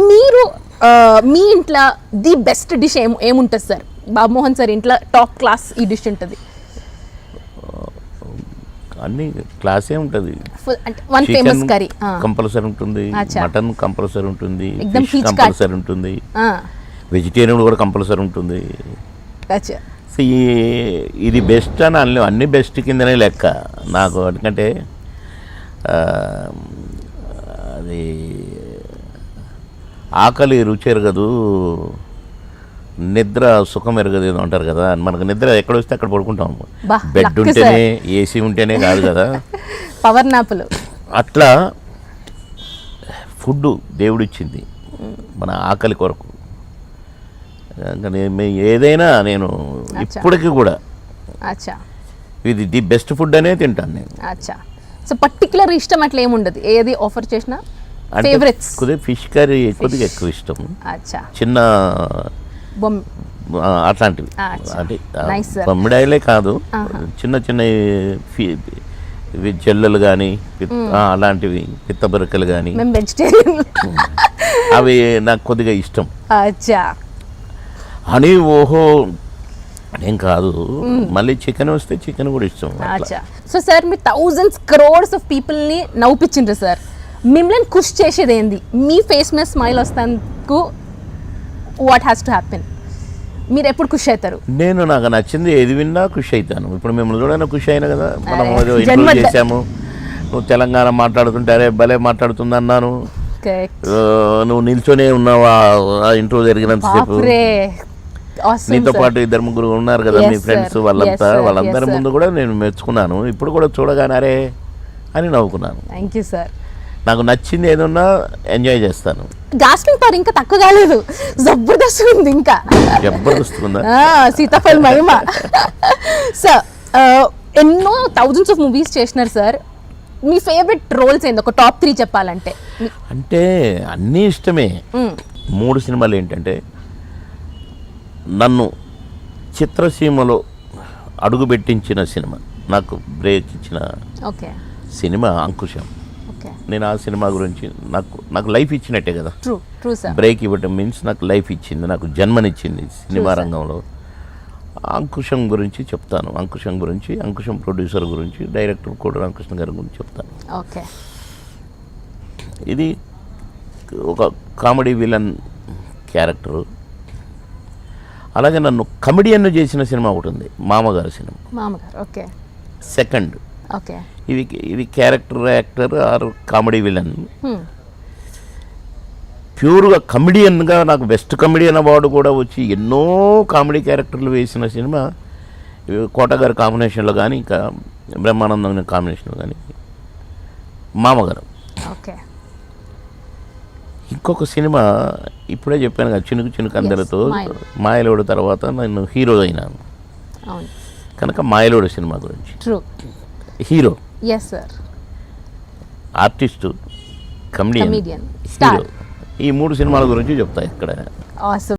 మీరు మీ ఇంట్లో the best dish ఏముంటుంది సార్? బాబు మోహన్ సార్ ఇంట్లో టాప్ క్లాస్ ఈ డిష్ ఉంటుంది. అన్ని క్లాసే ఉంటుంది. వన్ ఫేమస్ కర్రీ కంపల్సరీ ఉంటుంది, మటన్ కంపల్సరీ ఉంటుంది, ఫిష్ కంపల్సరీ ఉంటుంది, వెజిటేరియన్ కూడా కంపల్సరీ ఉంటుంది. ఇది బెస్ట్ అని అన్ని బెస్ట్ కిందనే లెక్క నాకు. ఎందుకంటే అది ఆకలి రుచి ఎరగదు, నిద్ర సుఖం ఎరగదు ఏదో అంటారు కదా. మనకు నిద్ర ఎక్కడ వస్తే అక్కడ పడుకుంటాం. బెడ్ ఉంటేనే, ఏసీ ఉంటేనే కాదు కదా, పవర్ నాపులు. అట్లా ఫుడ్ దేవుడిచ్చింది మన ఆకలి కొరకు. ఏదైనా నేను ఇప్పటికీ కూడా ఇది ది బెస్ట్ ఫుడ్ అనే తింటాను నేను. సో పర్టికులర్ ఇష్టం అట్లా ఏముండదు, ఏది ఆఫర్ చేసినా ఫేవరెట్స్? కొద్దిగా ఫిష్ కర్రీ కొద్దిగా ఎక్కువ ఇష్టం, చిన్న అట్లాంటివి. అంటే బొమ్మిడాయిలే కాదు, చిన్న చిన్న చెల్లెలు కానీ అలాంటివి, పిత్తబరకలు కానీ అవి నాకు కొద్దిగా ఇష్టం. అని ఓహో ఏం కాదు. మళ్ళీ చికెన్ వస్తే చికెన్ కూడా ఇష్టం. సో సార్ మీరు థౌజండ్స్ క్రోర్స్ ఆఫ్ పీపుల్ని నవ్వుపించిండ్రు సార్. మిమ్మల్ని ఖుష్ చేసేది ఏంది? మీ ఫేస్ మీద స్మైల్ వస్తానికి వాట్ హ్యాస్ టు హ్యాపెన్? మీరు ఎప్పుడు ఖుషి అవుతారు? నాకు నచ్చింది ఏది విన్నా ఖుషి అవుతాను. ఇప్పుడు మిమ్మల్ని చూడైనా ఖుషి అయినా కదా. మనం ఇంటర్వ్యూ చేసాము, నువ్వు తెలంగాణ మాట్లాడుతుంటే అరే భలే మాట్లాడుతుంది అన్నాను. నువ్వు నిల్చొనే ఉన్నావా ఇంటర్వ్యూ జరిగినంతసేపు? నీతో పాటు 2-3 ఉన్నారు కదా మీ ఫ్రెండ్స్, వాళ్ళందరి ముందు కూడా నేను మెచ్చుకున్నాను. ఇప్పుడు కూడా చూడగానే అరే అని నవ్వుకున్నాను. Thank you sir. నాకు నచ్చింది ఏదన్నా ఎంజాయ్ చేస్తాను. గాస్పింగ్ పవర్ ఇంకా తక్కువ కాలేదు, జబర్దస్త్ ఉంది. ఇంకా జబర్దస్త్ ఉందా? సీతాఫల్ మహిమ. సార్ ఎన్నో థౌజండ్స్ ఆఫ్ మూవీస్ చేసినారు సార్. మీ ఫేవరెట్ రోల్స్ ఏంది? ఒక టాప్ 3 చెప్పాలంటే. అంటే అన్నీ ఇష్టమే. 3 సినిమాలు ఏంటంటే, నన్ను చిత్రసీమలో అడుగుపెట్టించిన సినిమా, నాకు బ్రేక్ ఇచ్చిన సినిమా అంకుశం. నేను ఆ సినిమా గురించి నాకు లైఫ్ ఇచ్చినట్టే కదా. బ్రేక్ ఇవ్వటం మీన్స్ నాకు లైఫ్ ఇచ్చింది, నాకు జన్మనిచ్చింది సినిమా రంగంలో. అంకుశం గురించి చెప్తాను. అంకుశం గురించి, అంకుశం ప్రొడ్యూసర్ గురించి, డైరెక్టర్ కోడి రామకృష్ణ గారి గురించి చెప్తాను. ఇది ఒక కామెడీ విలన్ క్యారెక్టరు. అలాగే నన్ను కమెడియన్ చేసిన సినిమా ఒకటి ఉంది, మామగారు సినిమా. సెకండ్ ఇది character actor are comedy villain. ప్యూర్గా కమెడియన్గా నాకు బెస్ట్ కమెడియన్ అవార్డు కూడా వచ్చి ఎన్నో కామెడీ క్యారెక్టర్లు వేసిన సినిమా కోటగారి కాంబినేషన్లో కానీ, ఇంకా బ్రహ్మానందం కాంబినేషన్లో కానీ మామగారు. ఇంకొక సినిమా ఇప్పుడే చెప్పాను కదా, చినుకు చినుకు అందరితో, మాయలోడు తర్వాత నేను హీరో అయినాను కనుక మాయలోడు సినిమా గురించి. హీరో, ఆర్టిస్టు, కమెడియన్, హీరో, ఈ 3 సినిమాల గురించి చెప్తా ఇక్కడ.